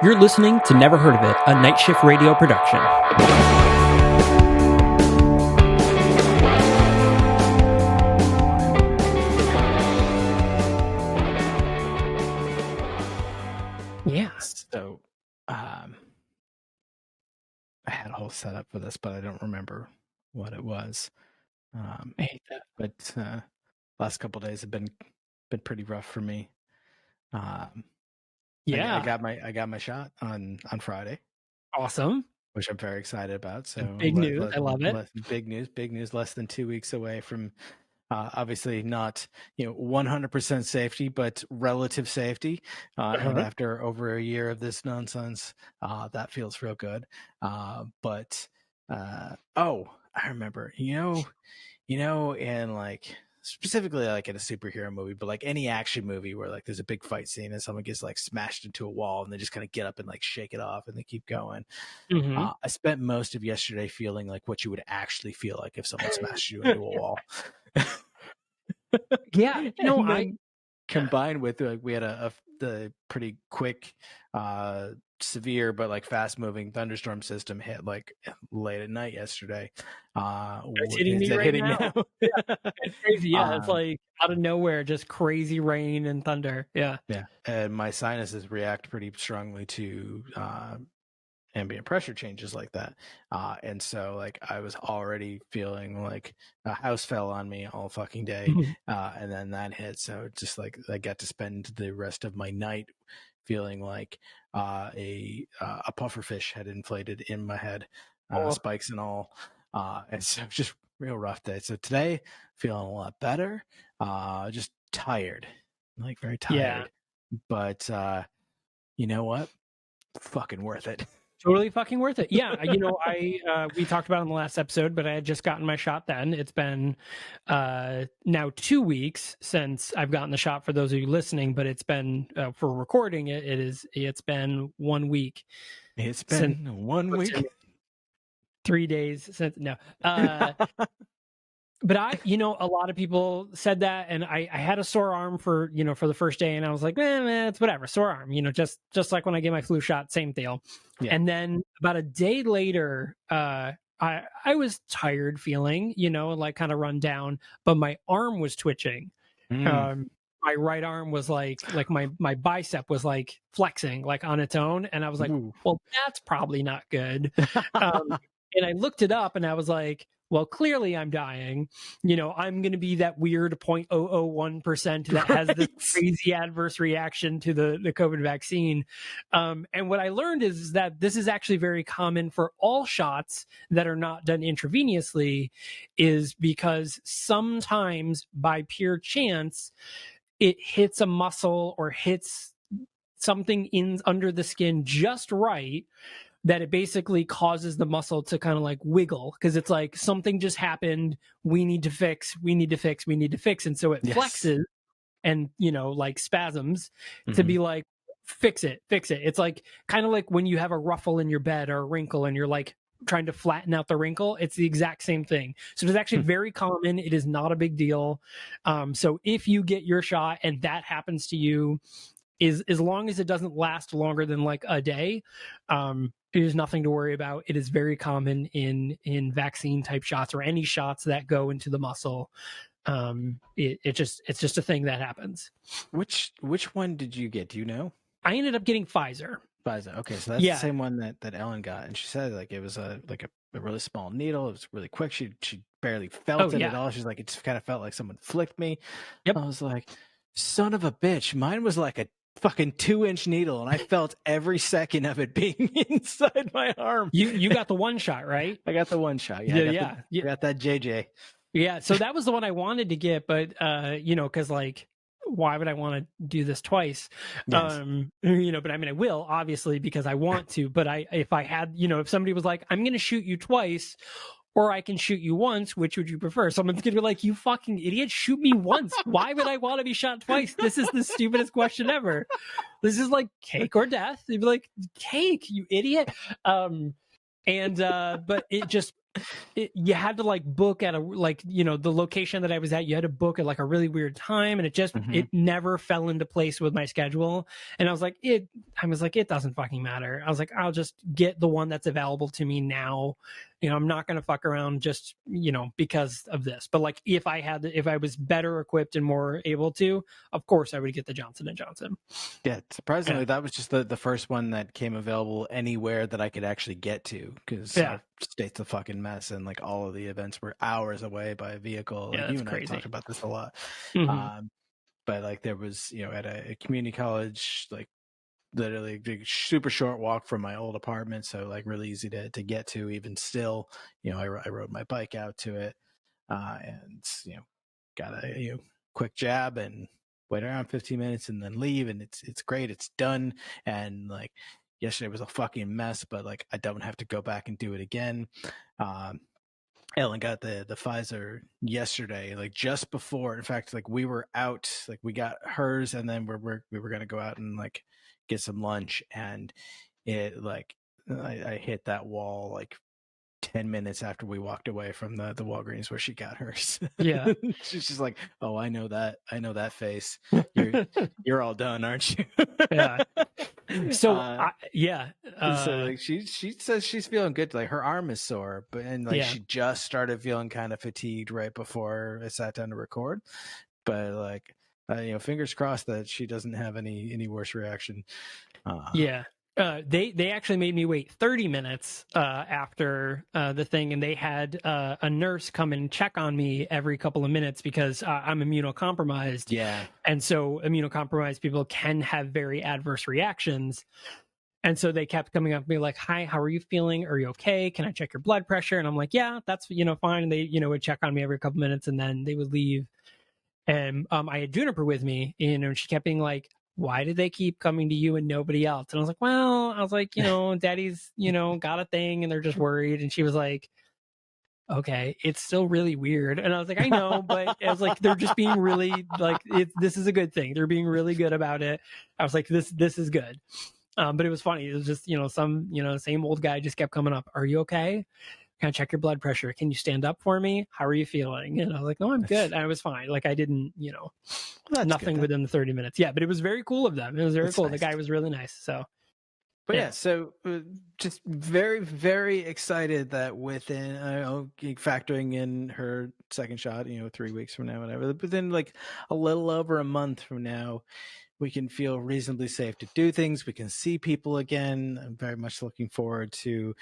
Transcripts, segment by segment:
You're listening to Never Heard of It, a Night Shift Radio production. Yeah. So, I had a whole setup for this, but I don't remember what it was. I hate that. But last couple of days have been pretty rough for me. Yeah. I got my shot on Friday, Awesome. which I'm very excited about. So Big news. I love it. Big news. Less than 2 weeks away from obviously not 100% safety, but relative safety. And after over a year of this nonsense, that feels real good. But I remember, and like specifically like in a superhero movie, but like any action movie where like there's a big fight scene and someone gets like smashed into a wall and they just kind of get up and like shake it off and they keep going. Mm-hmm. I spent most of yesterday feeling like what you would actually feel like if someone smashed you into a wall. Yeah, combined with like we had the pretty quick severe but like fast moving thunderstorm system hit like late at night yesterday. It's hitting me right now. Yeah, it's crazy. Yeah, it's like out of nowhere, just crazy rain and thunder. Yeah, and my sinuses react pretty strongly to ambient pressure changes like that, and so like I was already feeling like a house fell on me all fucking day, and then that hit. So just like I got to spend the rest of my night feeling like a puffer fish had inflated in my head, spikes and all, and so just real rough day. So today feeling a lot better, just tired, like very tired, but you know what, fucking worth it. Totally fucking worth it. Yeah, we talked about it in the last episode, but I had just gotten my shot then. It's been now 2 weeks since I've gotten the shot for those of you listening, but it's been for recording it's been 1 week. It's been 1 week. 3 days since but a lot of people said that, and I had a sore arm for the first day, and I was like, it's whatever, sore arm, just like when I get my flu shot, same deal. Yeah. And then about a day later, I was tired feeling, like kind of run down, but my arm was twitching. My right arm was like my bicep was like flexing like on its own, and I was like, well, that's probably not good. And I looked it up, and I was like, well, clearly I'm dying. I'm going to be that weird 0.001% that has this crazy adverse reaction to the COVID vaccine. And what I learned is that this is actually very common for all shots that are not done intravenously, is because sometimes by pure chance, it hits a muscle or hits something under the skin just right, that it basically causes the muscle to kind of like wiggle, because it's like something just happened. We need to fix. And so it flexes and, like spasms to be like, fix it. It's like kind of like when you have a ruffle in your bed or a wrinkle and you're like trying to flatten out the wrinkle. It's the exact same thing. So it's actually very common. It is not a big deal. So if you get your shot and that happens to you, is as long as it doesn't last longer than like a day, it is nothing to worry about. It is very common in vaccine type shots or any shots that go into the muscle. It's just a thing that happens. Which one did you get? Do you know? I ended up getting Pfizer. Okay, so that's the same one that Ellen got, and she said like it was a really small needle. It was really quick. She barely felt it at all. She's like, it just kind of felt like someone flicked me. Yep. I was like, son of a bitch. Mine was like a fucking 2-inch needle, and I felt every second of it being inside my arm. You got the one shot, right? I got the one shot. I got that JJ. Yeah, so that was the one I wanted to get, but because like, why would I want to do this twice? Yes. But I mean, I will, obviously, because I want to. But if I had, if somebody was like, I'm going to shoot you twice, or I can shoot you once, which would you prefer? Someone's going to be like, you fucking idiot, shoot me once. Why would I want to be shot twice? This is the stupidest question ever. This is like cake or death. They'd be like, cake, you idiot. But it just, you had to like book at a like the location that I was at. You had to book at like a really weird time, and it never fell into place with my schedule. And I was like, it doesn't fucking matter. I was like, I'll just get the one that's available to me now. I'm not gonna fuck around just because of this. But like if I was better equipped and more able to, of course I would get the Johnson & Johnson. Yeah, surprisingly, that was just the first one that came available anywhere that I could actually get to, because our state's a fucking mess, and like all of the events were hours away by a vehicle. Yeah, Like that's you and crazy. I talked about this a lot. Mm-hmm. But like there was, at a community college, like literally a super short walk from my old apartment, so like really easy to get to. Even still, I rode my bike out to it, and got a quick jab and wait around 15 minutes and then leave, and it's great. It's done. And like yesterday was a fucking mess, but like I don't have to go back and do it again. Ellen got the Pfizer yesterday, like just before. In fact, like we were out, like we got hers, and then we were gonna go out and like get some lunch, and it like I hit that wall like 10 minutes after we walked away from the Walgreens where she got hers. Yeah. She's just like, oh, I know that face. You're all done, aren't you? Yeah. So so like she says she's feeling good. Like her arm is sore, and like she just started feeling kind of fatigued right before I sat down to record. But like fingers crossed that she doesn't have any worse reaction. They actually made me wait 30 minutes after the thing, and they had a nurse come and check on me every couple of minutes because I'm immunocompromised. Yeah. And so immunocompromised people can have very adverse reactions. And so they kept coming up to me like, hi, how are you feeling? Are you okay? Can I check your blood pressure? And I'm like, yeah, that's, fine. And they, would check on me every couple minutes, and then they would leave. And I had Juniper with me, and she kept being like, why did they keep coming to you and nobody else? And I was like, daddy's, got a thing and they're just worried. And she was like, okay, it's still really weird. And I was like, I know, but I was like, they're just being really like, this is a good thing. They're being really good about it. I was like, this is good. But it was funny. It was just, same old guy just kept coming up. Are you okay? Can I check your blood pressure? Can you stand up for me? How are you feeling? And I was like, no, I'm good. And I was fine. Like I didn't, nothing within the 30 minutes. Yeah, but it was very cool of them. It was very cool. Nice. The guy was really nice. So, but so just very, very excited that within, factoring in her second shot, 3 weeks from now, whatever, but then like a little over a month from now, we can feel reasonably safe to do things. We can see people again. I'm very much looking forward to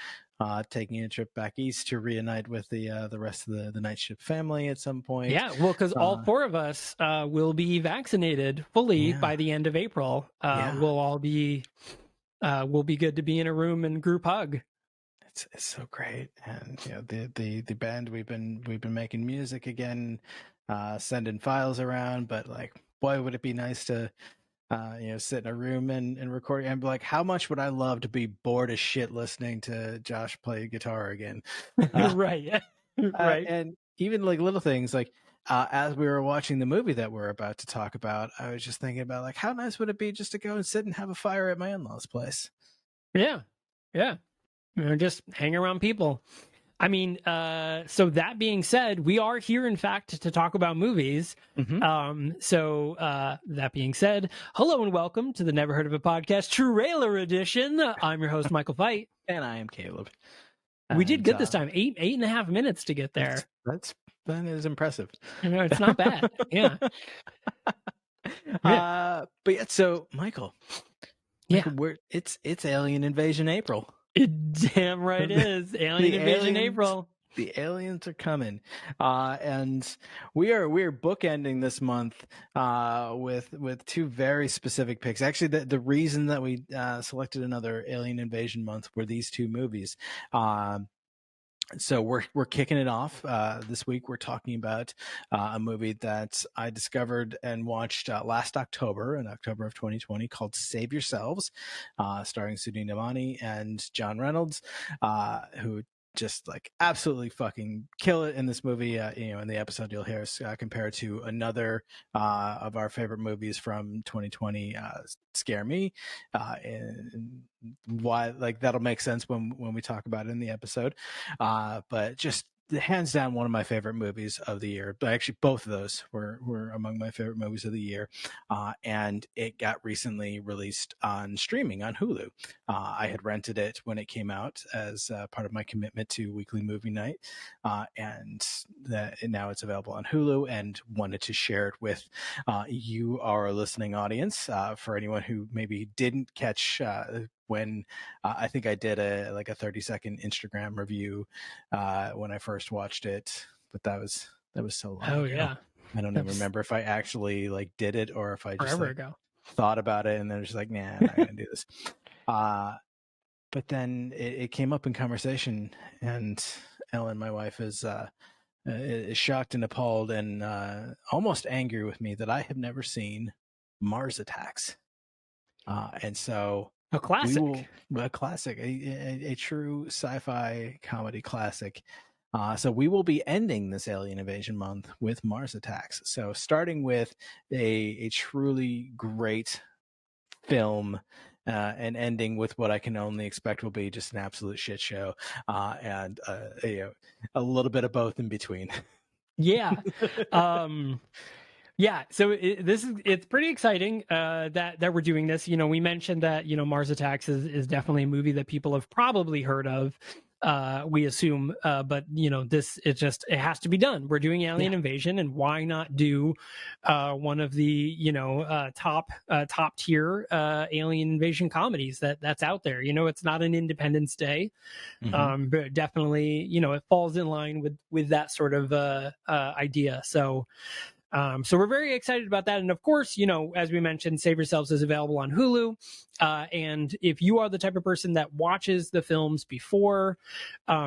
taking a trip back east to reunite with the rest of the night shift family at some point. Yeah, well, because all four of us will be vaccinated fully by the end of April. We'll all be we'll be good to be in a room and group hug. It's so great, and the band we've been making music again, sending files around. But like, boy, would it be nice to sit in a room and record and be like, how much would I love to be bored as shit listening to Josh play guitar again? Right. Right. And even like little things like, as we were watching the movie that we're about to talk about, I was just thinking about like, how nice would it be just to go and sit and have a fire at my in-laws' place? Yeah. Yeah. Just hang around people. I mean, so that being said, we are here, in fact, to talk about movies. Mm-hmm. So that being said, hello and welcome to the Never Heard of a Podcast Trailer Edition. I'm your host, Michael Veit. And I am Caleb. We did good this time. 8.5 minutes to get there. That is impressive. It's not bad. Yeah. But yeah, so Michael, it's Alien Invasion April. It damn right is. Alien Invasion April. The aliens are coming, and we're bookending this month with two very specific picks. Actually, the reason that we selected another Alien Invasion month were these two movies. So we're kicking it off this week. We're talking about a movie that I discovered and watched last October, in October of 2020, called Save Yourselves, starring Sunita Mani and John Reynolds, who just like absolutely fucking kill it in this movie. In the episode you'll hear us compare it to another of our favorite movies from 2020, Scare Me, and why, like, that'll make sense when we talk about it in the episode. But just hands down one of my favorite movies of the year. But actually, both of those were among my favorite movies of the year. And it got recently released on streaming on Hulu. I had rented it when it came out as part of my commitment to weekly movie night, and now it's available on Hulu. And wanted to share it with you, our listening audience. For anyone who maybe didn't catch when I think I did a 30-second Instagram review when I first watched it, but that was so long ago. Yeah. I don't even remember if I actually like did it or if I just thought about it and then was just like, nah, I'm not gonna do this. But then it came up in conversation, and Ellen, my wife, is shocked and appalled and almost angry with me that I have never seen Mars Attacks. And so a classic, a true sci-fi comedy classic. So we will be ending this Alien Invasion month with Mars Attacks. So starting with a truly great film, and ending with what I can only expect will be just an absolute shit show, and a little bit of both in between. Yeah. Yeah, so it's pretty exciting that we're doing this. We mentioned that Mars Attacks is definitely a movie that people have probably heard of. We assume, but it has to be done. We're doing Alien Invasion, and why not do one of the top tier Alien Invasion comedies that's out there? It's not an Independence Day, but definitely it falls in line with that sort of idea. So we're very excited about that. And of course, as we mentioned, Save Yourselves is available on Hulu. And if you are the type of person that watches the films before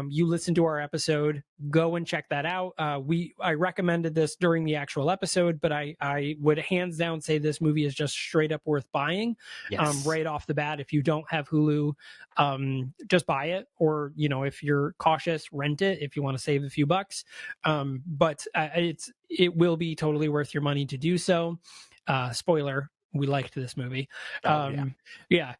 you listen to our episode, go and check that out. I recommended this during the actual episode, but I would hands down say this movie is just straight up worth buying. Yes. Right off the bat. If you don't have Hulu, just buy it, or if you're cautious, rent it if you want to save a few bucks. But it will be totally worth your money to do so. Spoiler, we liked this movie. Yeah.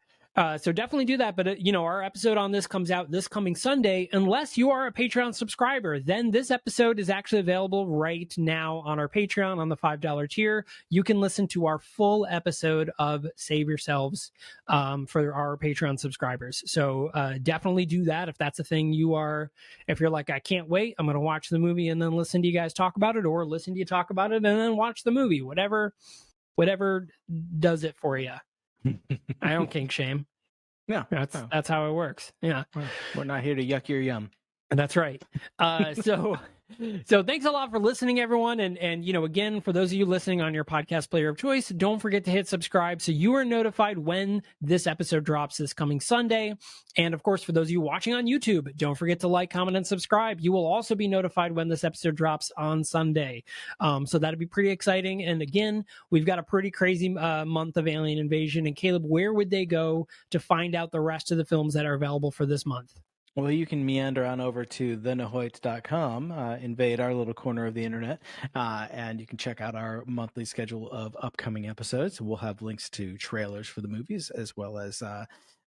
So definitely do that. But, our episode on this comes out this coming Sunday. Unless you are a Patreon subscriber, then this episode is actually available right now on our Patreon on the $5 tier. You can listen to our full episode of Save Yourselves for our Patreon subscribers. So definitely do that if that's a thing if you're like, I can't wait, I'm going to watch the movie and then listen to you guys talk about it, or listen to you talk about it and then watch the movie, whatever does it for you. I don't kink shame. No, that's how it works. Yeah, we're not here to yuck your yum. That's right. So thanks a lot for listening, everyone. And again, for those of you listening on your podcast player of choice, don't forget to hit subscribe so you are notified when this episode drops this coming Sunday. And of course, for those of you watching on YouTube, don't forget to like, comment, and subscribe. You will also be notified when this episode drops on Sunday. So that'd be pretty exciting. And again, we've got a pretty crazy month of Alien Invasion. And Caleb, where would they go to find out the rest of the films that are available for this month? Well, you can meander on over to thenahoit.com, invade our little corner of the internet, and you can check out our monthly schedule of upcoming episodes. We'll have links to trailers for the movies, as well as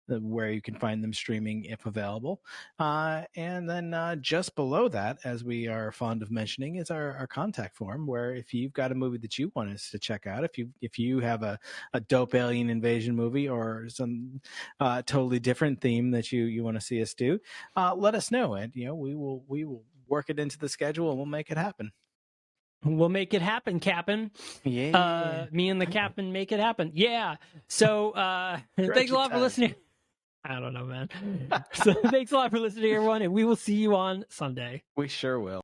where you can find them streaming if available. And then just below that, as we are fond of mentioning, is our contact form, where if you've got a movie that you want us to check out, if you have a dope Alien Invasion movie or some totally different theme that you want to see us do, let us know, and we will work it into the schedule and we'll make it happen. We'll make it happen, Cap'n. Yeah. Me and the Cap'n make it happen. Yeah. So thanks a lot for listening. I don't know, man. So thanks a lot for listening, everyone, and we will see you on Sunday. We sure will.